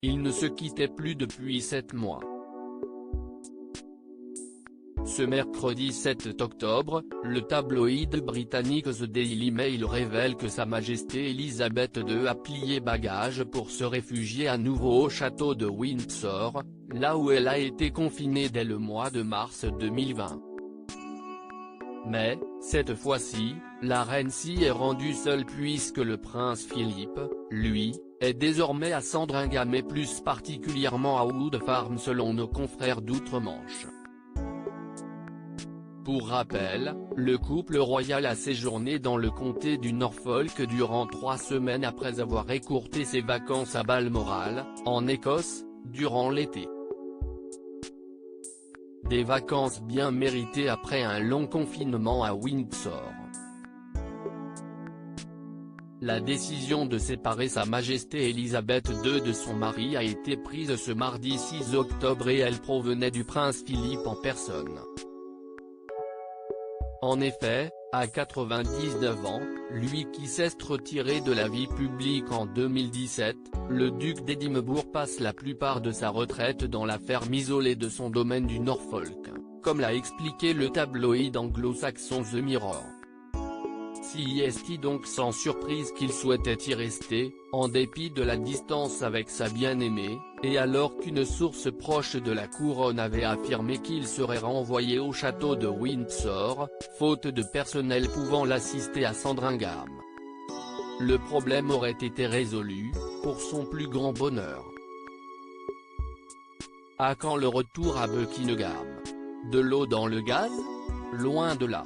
Ils ne se quittaient plus depuis 7 mois. Ce mercredi 7 octobre, le tabloïd britannique The Daily Mail révèle que Sa Majesté Elisabeth II a plié bagages pour se réfugier à nouveau au château de Windsor, là où elle a été confinée dès le mois de mars 2020. Mais, cette fois-ci, la reine s'y est rendue seule puisque le prince Philippe, lui, est désormais à Sandringham et plus particulièrement à Wood Farm selon nos confrères d'outre-Manche. Pour rappel, le couple royal a séjourné dans le comté du Norfolk durant 3 semaines après avoir écourté ses vacances à Balmoral, en Écosse, durant l'été. Des vacances bien méritées après un long confinement à Windsor. La décision de séparer Sa Majesté Elisabeth II de son mari a été prise ce mardi 6 octobre et elle provenait du prince Philippe en personne. En effet, à 99 ans, lui qui s'est retiré de la vie publique en 2017, le duc d'Édimbourg passe la plupart de sa retraite dans la ferme isolée de son domaine du Norfolk, comme l'a expliqué le tabloïd anglo-saxon The Mirror. C'est donc sans surprise qu'il souhaitait y rester, en dépit de la distance avec sa bien-aimée, et alors qu'une source proche de la couronne avait affirmé qu'il serait renvoyé au château de Windsor, faute de personnel pouvant l'assister à Sandringham. Le problème aurait été résolu, pour son plus grand bonheur. À quand le retour à Buckingham? De l'eau dans le gaz? Loin de là.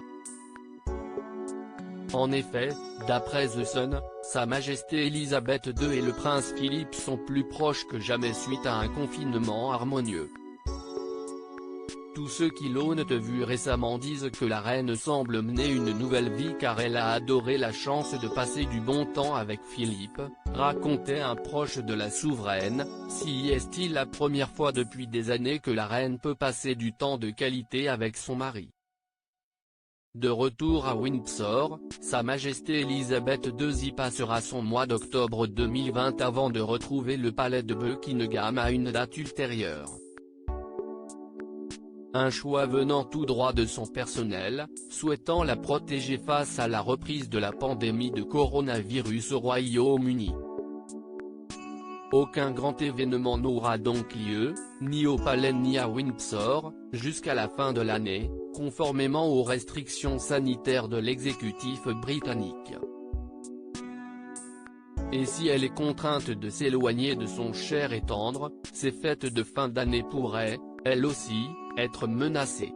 En effet, d'après The Sun, Sa Majesté Elisabeth II et le prince Philippe sont plus proches que jamais suite à un confinement harmonieux. Tous ceux qui l'ont vu récemment disent que la reine semble mener une nouvelle vie car elle a adoré la chance de passer du bon temps avec Philippe, racontait un proche de la souveraine. C'est la première fois depuis des années que la reine peut passer du temps de qualité avec son mari. De retour à Windsor, Sa Majesté Elisabeth II y passera son mois d'octobre 2020 avant de retrouver le palais de Buckingham à une date ultérieure. Un choix venant tout droit de son personnel, souhaitant la protéger face à la reprise de la pandémie de coronavirus au Royaume-Uni. Aucun grand événement n'aura donc lieu, ni au palais ni à Windsor, jusqu'à la fin de l'année, conformément aux restrictions sanitaires de l'exécutif britannique. Et si elle est contrainte de s'éloigner de son cher et tendre, ces fêtes de fin d'année pourraient, elles aussi, être menacées.